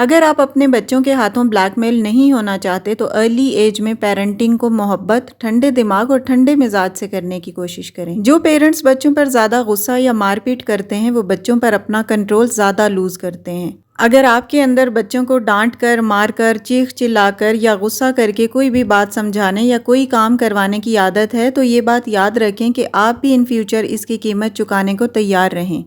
اگر آپ اپنے بچوں کے ہاتھوں بلیک میل نہیں ہونا چاہتے تو ارلی ایج میں پیرنٹنگ کو محبت، ٹھنڈے دماغ اور ٹھنڈے مزاج سے کرنے کی کوشش کریں۔ جو پیرنٹس بچوں پر زیادہ غصہ یا مار پیٹ کرتے ہیں وہ بچوں پر اپنا کنٹرول زیادہ لوز کرتے ہیں۔ اگر آپ کے اندر بچوں کو ڈانٹ کر، مار کر، چیخ چلا کر یا غصہ کر کے کوئی بھی بات سمجھانے یا کوئی کام کروانے کی عادت ہے تو یہ بات یاد رکھیں کہ آپ بھی ان فیوچر اس کی قیمت چکانے کو تیار رہیں۔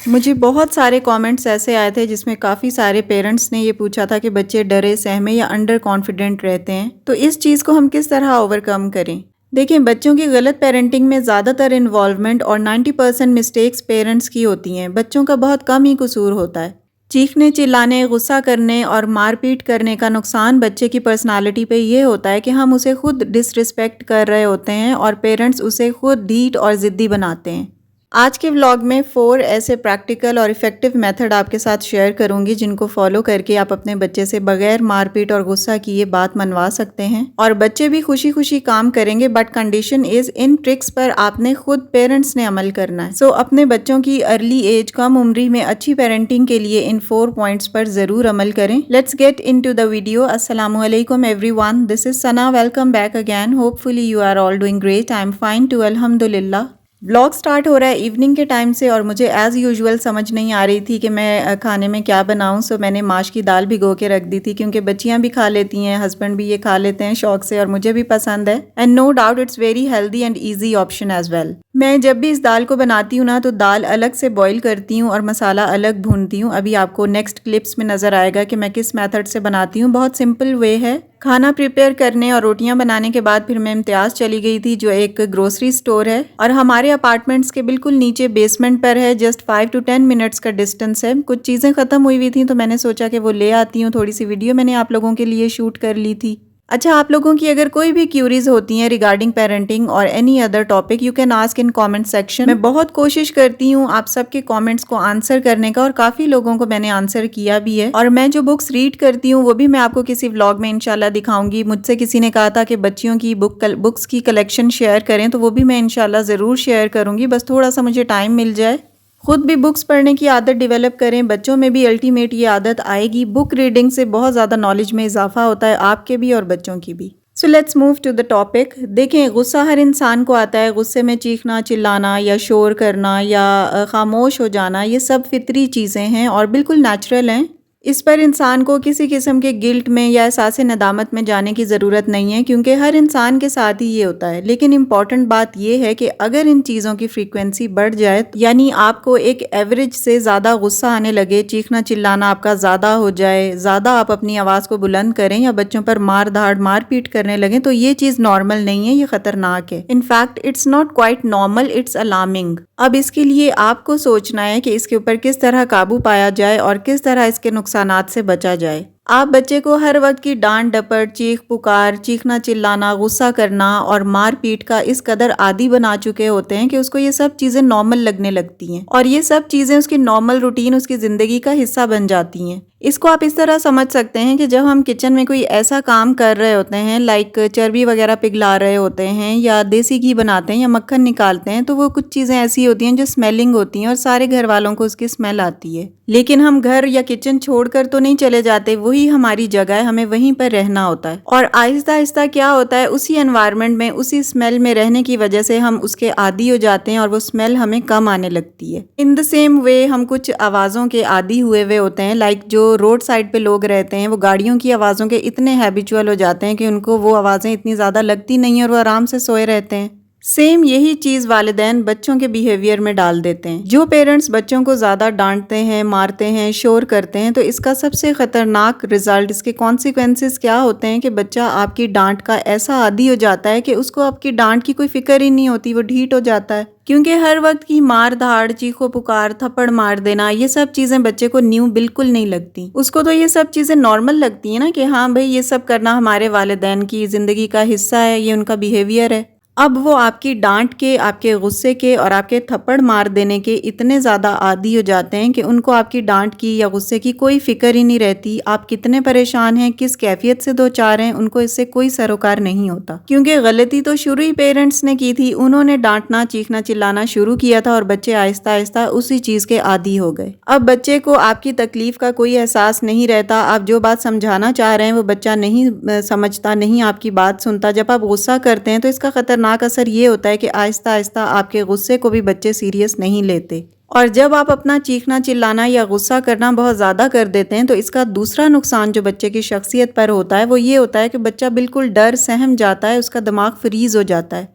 مجھے بہت سارے کامنٹس ایسے آئے تھے جس میں کافی سارے پیرنٹس نے یہ پوچھا تھا کہ بچے ڈرے سہمے یا انڈر کانفیڈنٹ رہتے ہیں، تو اس چیز کو ہم کس طرح اوور کم کریں؟ دیکھیں، بچوں کی غلط پیرنٹنگ میں زیادہ تر انوالومنٹ اور 90% مسٹیکس پیرنٹس کی ہوتی ہیں۔ بچوں کا بہت کم ہی قصور ہوتا ہے۔ چیخنے، چلانے، غصہ کرنے اور مار پیٹ کرنے کا نقصان بچے کی پرسنالٹی پہ یہ ہوتا ہے کہ ہم اسے خود ڈس ریسپیکٹ کر رہے ہوتے ہیں اور پیرنٹس اسے خود ڈھیٹ اور ضدی بناتے ہیں۔ آج کے ولاگ میں 4 ایسے پریکٹیکل اور ایفیکٹو میتھڈ آپ کے ساتھ شیئر کروں گی جن کو فالو کر کے آپ اپنے بچے سے بغیر مار پیٹ اور غصہ کیے بات منوا سکتے ہیں، اور بچے بھی خوشی خوشی کام کریں گے، but condition is in trucks per آپ نے خود پیرنٹس نے عمل کرنا ہے۔ سو اپنے بچوں کی ارلی ایج، کم عمری میں اچھی پیرنٹنگ کے لیے ان 4 پوائنٹس پر ضرور عمل کریں۔ Let's get into the video. السلام علیکم everyone, this is Sana, welcome back again. Hopefully you are all doing great, I am fine too, الحمدللہ۔ ولاگ سٹارٹ ہو رہا ہے ایوننگ کے ٹائم سے، اور مجھے ایز یوزول سمجھ نہیں آ رہی تھی کہ میں کھانے میں کیا بناؤں، سو میں نے ماش کی دال بھگو کے رکھ دی تھی کیونکہ بچیاں بھی کھا لیتی ہیں، ہسبینڈ بھی یہ کھا لیتے ہیں شوق سے، اور مجھے بھی پسند ہے، and no doubt it's very healthy and easy option as well. میں جب بھی اس دال کو بناتی ہوں نا تو دال الگ سے بوائل کرتی ہوں اور مسالہ الگ بھونتی ہوں۔ ابھی آپ کو نیکسٹ کلپس میں نظر آئے گا کہ میں کس میتھڈ سے بناتی ہوں۔ بہت سمپل وے ہے۔ کھانا پریپیئر کرنے اور روٹیاں بنانے کے بعد پھر میں امتیاز چلی گئی تھی، جو ایک گروسری سٹور ہے اور ہمارے اپارٹمنٹس کے بالکل نیچے بیسمنٹ پر ہے، جسٹ 5 to 10 منٹس کا ڈسٹینس ہے۔ کچھ چیزیں ختم ہوئی تھیں تو میں نے سوچا کہ وہ لے آتی ہوں، تھوڑی سی ویڈیو میں نے آپ لوگوں کے لیے شوٹ کر لی تھی۔ اچھا، آپ لوگوں کی اگر کوئی بھی کیوریز ہوتی ہیں ریگارڈنگ پیرنٹنگ اور any other topic, you can ask in comment section. میں بہت کوشش کرتی ہوں آپ سب کے کامنٹس کو آنسر کرنے کا، اور کافی لوگوں کو میں نے آنسر کیا بھی ہے، اور میں جو بکس ریڈ کرتی ہوں وہ بھی میں آپ کو کسی ولاگ میں انشاءاللہ دکھاؤں گی۔ مجھ سے کسی نے کہا تھا کہ بچیوں کی بکس کی کلیکشن شیئر کریں، تو وہ بھی میں انشاءاللہ ضرور شیئر کروں گی، بس تھوڑا سا مجھے ٹائم مل جائے۔ خود بھی بکس پڑھنے کی عادت ڈیولپ کریں، بچوں میں بھی الٹیمیٹ یہ عادت آئے گی۔ بک ریڈنگ سے بہت زیادہ نالج میں اضافہ ہوتا ہے، آپ کے بھی اور بچوں کی بھی۔ So let's move to the topic. دیکھیں، غصہ ہر انسان کو آتا ہے۔ غصے میں چیخنا، چلانا یا شور کرنا یا خاموش ہو جانا، یہ سب فطری چیزیں ہیں اور بالکل نیچرل ہیں۔ اس پر انسان کو کسی قسم کے گلٹ میں یا احساس ندامت میں جانے کی ضرورت نہیں ہے، کیونکہ ہر انسان کے ساتھ ہی یہ ہوتا ہے۔ لیکن امپورٹنٹ بات یہ ہے کہ اگر ان چیزوں کی فریکوینسی بڑھ جائے، یعنی آپ کو ایک ایوریج سے زیادہ غصہ آنے لگے، چیخنا چلانا آپ کا زیادہ ہو جائے، زیادہ آپ اپنی آواز کو بلند کریں یا بچوں پر مار دھاڑ، مار پیٹ کرنے لگیں، تو یہ چیز نارمل نہیں ہے، یہ خطرناک ہے۔ In fact it's not quite normal, it's alarming. اب اس کے لیے آپ کو سوچنا ہے کہ اس کے اوپر کس طرح قابو پایا جائے اور کس طرح اس کے نقصانات سے بچا جائے۔ آپ بچے کو ہر وقت کی ڈانٹ ڈپٹ، چیخ پکار، چیخنا چلانا، غصہ کرنا اور مار پیٹ کا اس قدر عادی بنا چکے ہوتے ہیں کہ اس کو یہ سب چیزیں نارمل لگنے لگتی ہیں، اور یہ سب چیزیں اس کی نارمل روٹین، اس کی زندگی کا حصہ بن جاتی ہیں۔ اس کو آپ اس طرح سمجھ سکتے ہیں کہ جب ہم کچن میں کوئی ایسا کام کر رہے ہوتے ہیں، لائک چربی وغیرہ پگھلا رہے ہوتے ہیں یا دیسی گھی بناتے ہیں یا مکھن نکالتے ہیں، تو وہ کچھ چیزیں ایسی ہوتی ہیں جو اسمیلنگ ہوتی ہیں اور سارے گھر والوں کو اس کی اسمیل آتی ہے، لیکن ہم گھر یا کچن چھوڑ کر تو نہیں چلے جاتے، وہی ہماری جگہ ہے، ہمیں وہیں پر رہنا ہوتا ہے، اور آہستہ آہستہ کیا ہوتا ہے، اسی انوائرمنٹ میں، اسی اسمیل میں رہنے کی وجہ سے ہم اس کے عادی ہو جاتے ہیں اور وہ اسمیل ہمیں کم آنے لگتی ہے۔ ان دا سیم وے ہم کچھ آوازوں کے عادی ہوئے ہوتے ہیں، لائک جو روڈ سائڈ پہ لوگ رہتے ہیں، وہ گاڑیوں کی آوازوں کے اتنے ہیبیچول ہو جاتے ہیں کہ ان کو وہ آوازیں اتنی زیادہ لگتی نہیں ہیں اور وہ آرام سے سوئے رہتے ہیں۔ سیم یہی چیز والدین بچوں کے بیہیویئر میں ڈال دیتے ہیں۔ جو پیرنٹس بچوں کو زیادہ ڈانٹتے ہیں، مارتے ہیں، شور کرتے ہیں، تو اس کا سب سے خطرناک رزلٹ، اس کے کانسیکوینسز کیا ہوتے ہیں کہ بچہ آپ کی ڈانٹ کا ایسا عادی ہو جاتا ہے کہ اس کو آپ کی ڈانٹ کی کوئی فکر ہی نہیں ہوتی، وہ ڈھیٹ ہو جاتا ہے، کیونکہ ہر وقت کی مار دھاڑ، چیخو پکار، تھپڑ مار دینا، یہ سب چیزیں بچے کو نیو بالکل نہیں لگتی۔ اس کو تو یہ سب چیزیں نارمل لگتی ہیں نا، کہ ہاں بھئی یہ سب کرنا ہمارے والدین کی زندگی کا حصہ ہے، یہ ان کا بیہیویئر ہے۔ اب وہ آپ کی ڈانٹ کے، آپ کے غصے کے اور آپ کے تھپڑ مار دینے کے اتنے زیادہ عادی ہو جاتے ہیں کہ ان کو آپ کی ڈانٹ کی یا غصے کی کوئی فکر ہی نہیں رہتی. آپ کتنے پریشان ہیں، کس کیفیت سے دو چار ہیں، ان کو اس سے کوئی سروکار نہیں ہوتا، کیونکہ غلطی تو شروع ہی پیرنٹس نے کی تھی. انہوں نے ڈانٹنا، چیخنا، چلانا شروع کیا تھا اور بچے آہستہ آہستہ اسی چیز کے عادی ہو گئے. اب بچے کو آپ کی تکلیف کا کوئی احساس نہیں رہتا. آپ جو بات سمجھانا چاہ رہے ہیں وہ بچہ نہیں سمجھتا، نہیں آپ کی بات سنتا. جب آپ غصہ کرتے ہیں تو اس کا خطرناک اثر یہ ہوتا ہے کہ آہستہ آہستہ آپ کے غصے کو بھی بچے سیریس نہیں لیتے. اور جب آپ اپنا چیخنا، چلانا یا غصہ کرنا بہت زیادہ کر دیتے ہیں تو اس کا دوسرا نقصان جو بچے کی شخصیت پر ہوتا ہے وہ یہ ہوتا ہے کہ بچہ بالکل ڈر سہم جاتا ہے، اس کا دماغ فریز ہو جاتا ہے.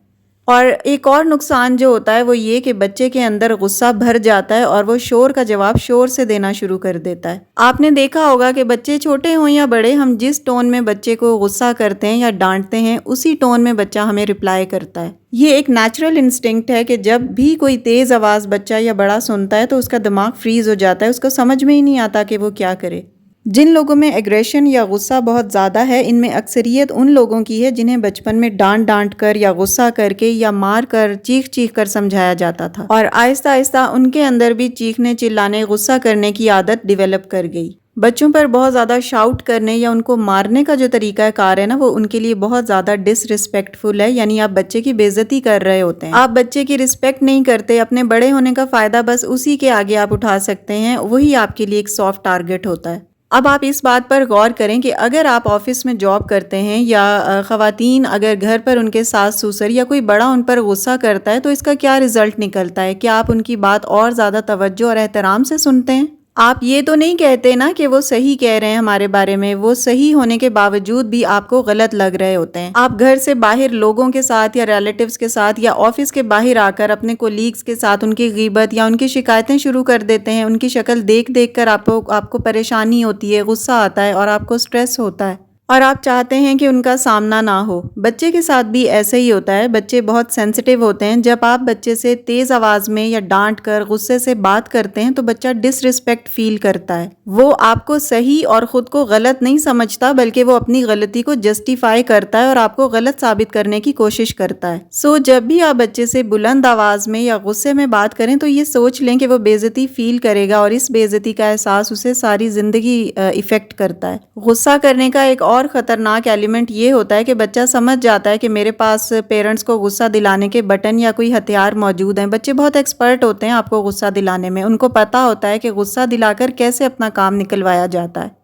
اور ایک اور نقصان جو ہوتا ہے وہ یہ کہ بچے کے اندر غصہ بھر جاتا ہے اور وہ شور کا جواب شور سے دینا شروع کر دیتا ہے. آپ نے دیکھا ہوگا کہ بچے چھوٹے ہوں یا بڑے، ہم جس ٹون میں بچے کو غصہ کرتے ہیں یا ڈانٹتے ہیں اسی ٹون میں بچہ ہمیں رپلائی کرتا ہے. یہ ایک نیچرل انسٹنکٹ ہے کہ جب بھی کوئی تیز آواز بچہ یا بڑا سنتا ہے تو اس کا دماغ فریز ہو جاتا ہے، اس کو سمجھ میں ہی نہیں آتا کہ وہ کیا کرے. جن لوگوں میں ایگریشن یا غصہ بہت زیادہ ہے، ان میں اکثریت ان لوگوں کی ہے جنہیں بچپن میں ڈانٹ کر یا غصہ کر کے یا مار کر، چیخ کر سمجھایا جاتا تھا، اور آہستہ آہستہ ان کے اندر بھی چیخنے، چلانے، غصہ کرنے کی عادت ڈیولپ کر گئی. بچوں پر بہت زیادہ شاؤٹ کرنے یا ان کو مارنے کا جو طریقہ کار ہے نا، وہ ان کے لیے بہت زیادہ ڈس ریسپیکٹفل ہے. یعنی آپ بچے کی بے عزتی کر رہے ہوتے ہیں، آپ بچے کی رسپیکٹ نہیں کرتے. اپنے بڑے ہونے کا فائدہ بس اسی کے آگے آپ اٹھا سکتے ہیں، وہی آپ کے لیے ایک سافٹ ٹارگٹ ہوتا ہے. اب آپ اس بات پر غور کریں کہ اگر آپ آفس میں جاب کرتے ہیں یا خواتین اگر گھر پر ان کے ساس سسر یا کوئی بڑا ان پر غصہ کرتا ہے تو اس کا کیا رزلٹ نکلتا ہے؟ کیا آپ ان کی بات اور زیادہ توجہ اور احترام سے سنتے ہیں؟ آپ یہ تو نہیں کہتے نا کہ وہ صحیح کہہ رہے ہیں ہمارے بارے میں، وہ صحیح ہونے کے باوجود بھی آپ کو غلط لگ رہے ہوتے ہیں. آپ گھر سے باہر لوگوں کے ساتھ یا ریلیٹیوز کے ساتھ یا آفس کے باہر آ کر اپنے کولیگز کے ساتھ ان کی غیبت یا ان کی شکایتیں شروع کر دیتے ہیں. ان کی شکل دیکھ کر آپ کو پریشانی ہوتی ہے، غصہ آتا ہے اور آپ کو سٹریس ہوتا ہے اور آپ چاہتے ہیں کہ ان کا سامنا نہ ہو. بچے کے ساتھ بھی ایسا ہی ہوتا ہے. بچے بہت سینسٹیو ہوتے ہیں. جب آپ بچے سے تیز آواز میں یا ڈانٹ کر غصے سے بات کرتے ہیں تو بچہ ڈس ریسپیکٹ فیل کرتا ہے. وہ آپ کو صحیح اور خود کو غلط نہیں سمجھتا، بلکہ وہ اپنی غلطی کو جسٹیفائی کرتا ہے اور آپ کو غلط ثابت کرنے کی کوشش کرتا ہے. جب بھی آپ بچے سے بلند آواز میں یا غصے میں بات کریں تو یہ سوچ لیں کہ وہ بے عزتی فیل کرے گا اور اس بے عزتی کا احساس اسے ساری زندگی افیکٹ کرتا ہے. غصہ کرنے کا ایک اور خطرناک ایلیمنٹ یہ ہوتا ہے کہ بچہ سمجھ جاتا ہے کہ میرے پاس پیرنٹس کو غصہ دلانے کے بٹن یا کوئی ہتھیار موجود ہیں. بچے بہت ایکسپرٹ ہوتے ہیں آپ کو غصہ دلانے میں. ان کو پتا ہوتا ہے کہ غصہ دلا کر کیسے اپنا کام نکلوایا جاتا ہے.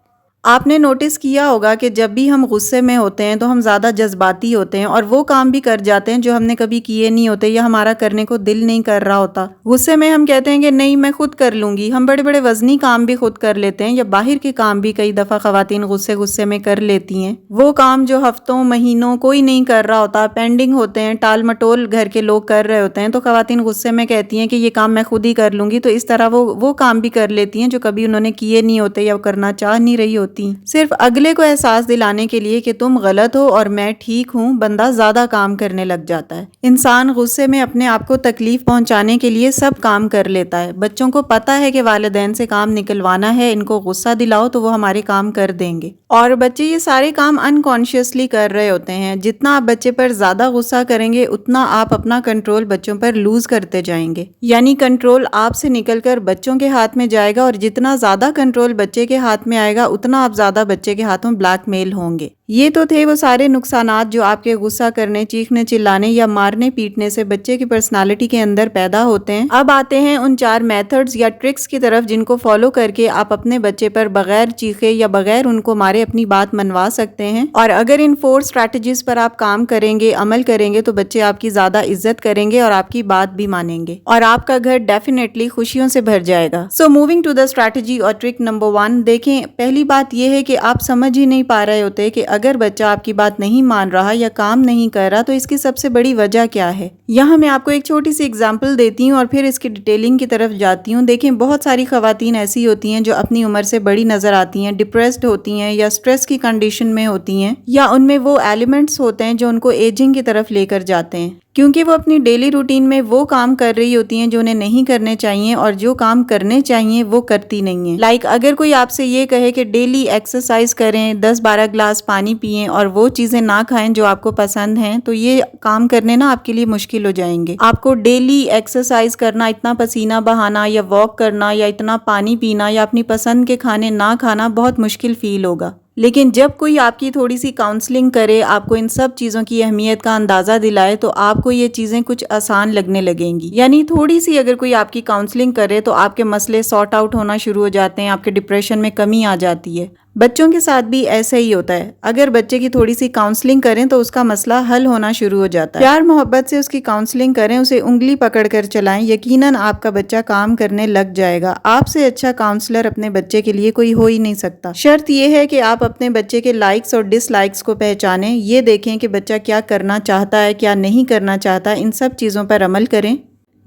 آپ نے نوٹس کیا ہوگا کہ جب بھی ہم غصے میں ہوتے ہیں تو ہم زیادہ جذباتی ہوتے ہیں اور وہ کام بھی کر جاتے ہیں جو ہم نے کبھی کیے نہیں ہوتے یا ہمارا کرنے کو دل نہیں کر رہا ہوتا. غصے میں ہم کہتے ہیں کہ نہیں میں خود کر لوں گی. ہم بڑے بڑے وزنی کام بھی خود کر لیتے ہیں یا باہر کے کام بھی کئی دفعہ خواتین غصے میں کر لیتی ہیں. وہ کام جو ہفتوں مہینوں کوئی نہیں کر رہا ہوتا، پینڈنگ ہوتے ہیں، ٹال مٹول گھر کے لوگ کر رہے ہوتے ہیں، تو خواتین غصے میں کہتی ہیں کہ یہ کام میں خود ہی کر لوں گی. تو اس طرح وہ کام بھی کر لیتی ہیں جو کبھی انہوں نے کیے نہیں ہوتے یا کرنا چاہ نہیں رہی ہوتی. صرف اگلے کو احساس دلانے کے لیے کہ تم غلط ہو اور میں ٹھیک ہوں، بندہ زیادہ کام کرنے لگ جاتا ہے. انسان غصے میں اپنے آپ کو تکلیف پہنچانے کے لیے سب کام کر لیتا ہے. بچوں کو پتا ہے کہ والدین سے کام نکلوانا ہے، ان کو غصہ دلاؤ تو وہ ہمارے کام کر دیں گے، اور بچے یہ سارے کام انکانشیسلی کر رہے ہوتے ہیں. جتنا آپ بچے پر زیادہ غصہ کریں گے اتنا آپ اپنا کنٹرول بچوں پر لوز کرتے جائیں گے. یعنی کنٹرول آپ سے نکل کر بچوں کے ہاتھ میں جائے گا، اور جتنا زیادہ کنٹرول بچے کے ہاتھ میں آئے گا اتنا آپ زیادہ بچے کے ہاتھوں بلیک میل ہوں گے. یہ تو تھے وہ سارے نقصانات جو آپ کے غصہ کرنے، چیخنے، چلانے یا مارنے پیٹنے سے بچے کی پرسنالٹی کے اندر پیدا ہوتے ہیں. اب آتے ہیں ان 4 میتھڈز یا ٹرکس کی طرف جن کو فالو کر کے آپ اپنے بچے پر بغیر چیخے یا بغیر ان کو مارے اپنی بات منوا سکتے ہیں. اور اگر ان 4 اسٹریٹجیز پر آپ کام کریں گے، عمل کریں گے، تو بچے آپ کی زیادہ عزت کریں گے اور آپ کی بات بھی مانیں گے اور آپ کا گھر ڈیفینیٹلی خوشیوں سے بھر جائے گا. موونگ ٹو دا اسٹریٹجی اور ٹرک نمبر 1. دیکھیں، پہلی بات یہ ہے کہ آپ سمجھ ہی نہیں پا رہے ہوتے کہ اگر بچہ آپ کی بات نہیں مان رہا یا کام نہیں کر رہا تو اس کی سب سے بڑی وجہ کیا ہے. یہاں میں آپ کو ایک چھوٹی سی اگزامپل دیتی ہوں اور پھر اس کی ڈیٹیلنگ کی طرف جاتی ہوں. دیکھیں، بہت ساری خواتین ایسی ہوتی ہیں جو اپنی عمر سے بڑی نظر آتی ہیں، ڈپریسڈ ہوتی ہیں یا سٹریس کی کنڈیشن میں ہوتی ہیں، یا ان میں وہ ایلیمنٹس ہوتے ہیں جو ان کو ایجنگ کی طرف لے کر جاتے ہیں. کیونکہ وہ اپنی ڈیلی روٹین میں وہ کام کر رہی ہوتی ہیں جو انہیں نہیں کرنے چاہیے اور جو کام کرنے چاہیے وہ کرتی نہیں ہیں. لائک اگر کوئی آپ سے یہ کہے کہ ڈیلی ایکسرسائز کریں، 10-12 گلاس پانی پئیں اور وہ چیزیں نہ کھائیں جو آپ کو پسند ہیں، تو یہ کام کرنے نا آپ کے لیے مشکل ہو جائیں گے. آپ کو ڈیلی ایکسرسائز کرنا، اتنا پسینہ بہانا یا واک کرنا یا اتنا پانی پینا یا اپنی پسند کے کھانے نہ کھانا بہت مشکل فیل ہوگا. لیکن جب کوئی آپ کی تھوڑی سی کاؤنسلنگ کرے، آپ کو ان سب چیزوں کی اہمیت کا اندازہ دلائے، تو آپ کو یہ چیزیں کچھ آسان لگنے لگیں گی. یعنی تھوڑی سی اگر کوئی آپ کی کاؤنسلنگ کرے تو آپ کے مسئلے سارٹ آؤٹ ہونا شروع ہو جاتے ہیں، آپ کے ڈپریشن میں کمی آ جاتی ہے. بچوں کے ساتھ بھی ایسا ہی ہوتا ہے. اگر بچے کی تھوڑی سی کاؤنسلنگ کریں تو اس کا مسئلہ حل ہونا شروع ہو جاتا ہے. پیار محبت سے اس کی کاؤنسلنگ کریں، اسے انگلی پکڑ کر چلائیں، یقیناً آپ کا بچہ کام کرنے لگ جائے گا. آپ سے اچھا کاؤنسلر اپنے بچے کے لیے کوئی ہو ہی نہیں سکتا. شرط یہ ہے کہ آپ اپنے بچے کے لائکس اور ڈس لائکس کو پہچانیں، یہ دیکھیں کہ بچہ کیا کرنا چاہتا ہے، کیا نہیں کرنا چاہتا، ان سب چیزوں پر عمل کریں.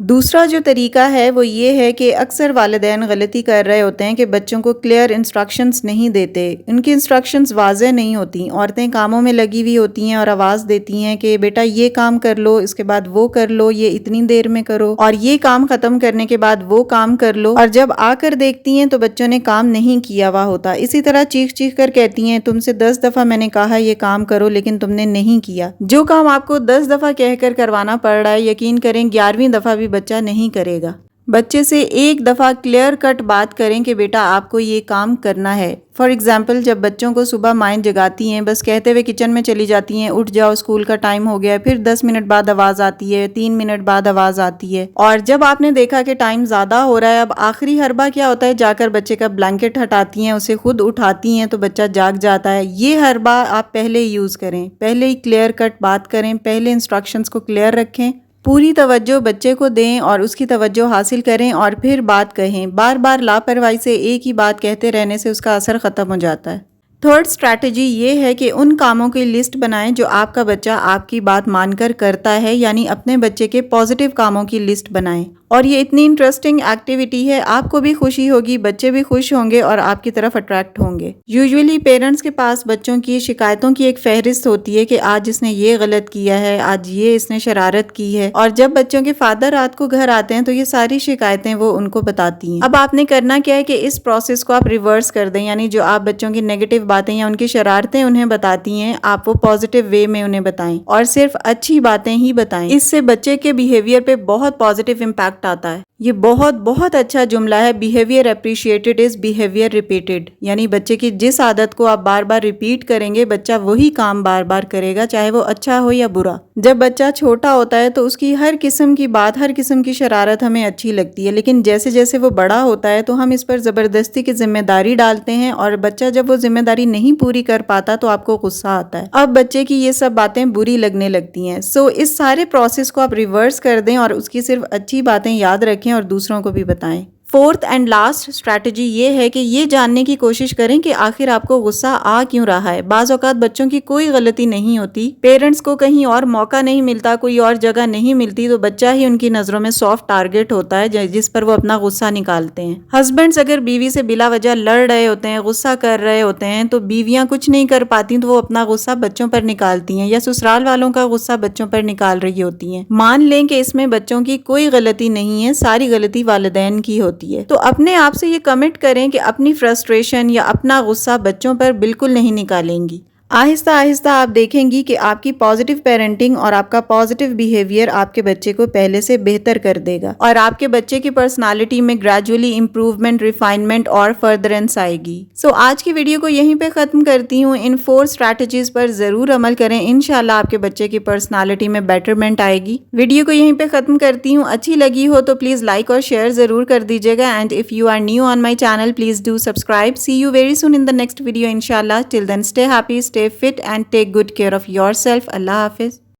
دوسرا جو طریقہ ہے وہ یہ ہے کہ اکثر والدین غلطی کر رہے ہوتے ہیں کہ بچوں کو کلیئر انسٹرکشنز نہیں دیتے. ان کی انسٹرکشنز واضح نہیں ہوتی. عورتیں کاموں میں لگی ہوئی ہوتی ہیں اور آواز دیتی ہیں کہ بیٹا یہ کام کر لو، اس کے بعد وہ کر لو، یہ اتنی دیر میں کرو، اور یہ کام ختم کرنے کے بعد وہ کام کر لو، اور جب آ کر دیکھتی ہیں تو بچوں نے کام نہیں کیا ہوا ہوتا. اسی طرح چیخ چیخ کر کہتی ہیں تم سے 10 دفعہ میں نے کہا یہ کام کرو لیکن تم نے نہیں کیا. جو کام آپ کو 10 دفعہ کہہ کر کروانا پڑ رہا ہے، یقین کریں 11ویں دفعہ بھی بچہ نہیں کرے گا. بچے سے ایک دفعہ کلیئر کٹ بات کریں کہ بیٹا آپ کو یہ کام کرنا ہے. فار ایگزامپل جب بچوں کو صبح مائیں جگاتی ہیں، بس کہتے ہوئے کچن میں چلی جاتی ہیں اٹھ جاؤ اسکول کا ٹائم ہو گیا، پھر 10 منٹ بعد آواز آتی ہے، 3 منٹ بعد آواز آتی ہے، اور جب آپ نے دیکھا کہ ٹائم زیادہ ہو رہا ہے، اب آخری حربہ کیا ہوتا ہے، جا کر بچے کا بلینکٹ ہٹاتی ہیں، اسے خود اٹھاتی ہیں تو بچہ جاگ جاتا ہے. یہ حربہ آپ پہلے ہی یوز کریں، پہلے ہی کلیئر کٹ بات کریں، پہلے انسٹرکشنز کو کلیئر رکھیں، پوری توجہ بچے کو دیں اور اس کی توجہ حاصل کریں اور پھر بات کہیں. بار بار لاپرواہی سے ایک ہی بات کہتے رہنے سے اس کا اثر ختم ہو جاتا ہے. تھرڈ اسٹریٹجی یہ ہے کہ ان کاموں کی لسٹ بنائیں جو آپ کا بچہ آپ کی بات مان کر کرتا ہے، یعنی اپنے بچے کے پازیٹیو کاموں کی لسٹ بنائیں. اور یہ اتنی انٹرسٹنگ ایکٹیویٹی ہے، آپ کو بھی خوشی ہوگی، بچے بھی خوش ہوں گے اور آپ کی طرف اٹریکٹ ہوں گے. یوزولی پیرنٹس کے پاس بچوں کی شکایتوں کی ایک فہرست ہوتی ہے کہ آج اس نے یہ غلط کیا ہے، آج یہ اس نے شرارت کی ہے، اور جب بچوں کے فادر رات کو گھر آتے ہیں تو یہ ساری شکایتیں وہ ان کو بتاتی ہیں. اب آپ نے کرنا کیا ہے کہ اس پروسیس کو آپ ریورس کر دیں، یعنی جو آپ بچوں کی نیگیٹو باتیں یا ان کی شرارتیں انہیں بتاتی ہیں، آپ وہ پازیٹیو وے میں انہیں بتائیں اور صرف اچھی باتیں ہی بتائیں. اس سے بچے کے بیہیویئر پہ بہت پازیٹیو امپیکٹ آتا ہے. یہ بہت اچھا جملہ ہے، behaviour appreciated is behaviour repeated. یعنی بچے کی جس عادت کو آپ بار بار ریپیٹ کریں گے، بچہ وہی کام بار بار کرے گا، چاہے وہ اچھا ہو یا برا. جب بچہ چھوٹا ہوتا ہے تو اس کی ہر قسم کی بات، ہر قسم کی شرارت ہمیں اچھی لگتی ہے، لیکن جیسے جیسے وہ بڑا ہوتا ہے تو ہم اس پر زبردستی کی ذمہ داری ڈالتے ہیں، اور بچہ جب وہ ذمہ داری نہیں پوری کر پاتا تو آپ کو غصہ آتا ہے. اب بچے کی یہ سب باتیں بری لگنے لگتی ہیں. سو اس سارے پروسیس کو آپ ریورس کر دیں اور اس کی صرف اچھی باتیں یاد رکھیں اور دوسروں کو بھی بتائیں. فورتھ اینڈ لاسٹ اسٹریٹجی یہ ہے کہ یہ جاننے کی کوشش کریں کہ آخر آپ کو غصہ آ کیوں رہا ہے. بعض اوقات بچوں کی کوئی غلطی نہیں ہوتی، پیرنٹس کو کہیں اور موقع نہیں ملتا، کوئی اور جگہ نہیں ملتی، تو بچہ ہی ان کی نظروں میں سافٹ ٹارگٹ ہوتا ہے جس پر وہ اپنا غصہ نکالتے ہیں. ہسبینڈز اگر بیوی سے بلا وجہ لڑ رہے ہوتے ہیں، غصہ کر رہے ہوتے ہیں، تو بیویاں کچھ نہیں کر پاتی تو وہ اپنا غصہ بچوں پر نکالتی ہیں، یا سسرال والوں کا غصہ بچوں پر نکال رہی ہوتی ہیں. مان لیں کہ اس میں بچوں کی کوئی غلطی نہیں ہے، ساری غلطی والدین کی ہوتی ہے. تو اپنے آپ سے یہ کمٹ کریں کہ اپنی فرسٹریشن یا اپنا غصہ بچوں پر بالکل نہیں نکالیں گی. آہستہ آہستہ آپ دیکھیں گی کہ آپ کی پازیٹیو پیرنٹنگ اور آپ کا پازیٹیو بیہیویئر آپ کے بچے کو پہلے سے بہتر کر دے گا، اور آپ کے بچے کی پرسنالٹی میں گریجولی امپروومنٹ، ریفائنمنٹ اور فردرنس آئے گی. سو آج کی ویڈیو کو یہیں پہ ختم کرتی ہوں. ان 4 اسٹریٹجیز پر ضرور عمل کریں، انشاءاللہ آپ کے بچے کی پرسنالٹی میں بیٹرمنٹ آئے گی. ویڈیو کو یہیں پہ ختم کرتی ہوں. اچھی لگی ہو تو پلیز لائک اور شیئر ضرور کر دیجیے گا. And if you are new on my channel please do subscribe. See you very soon in the next video انشاءاللہ. Till then stay happy, stay fit and take good care of yourself. Allah Hafiz.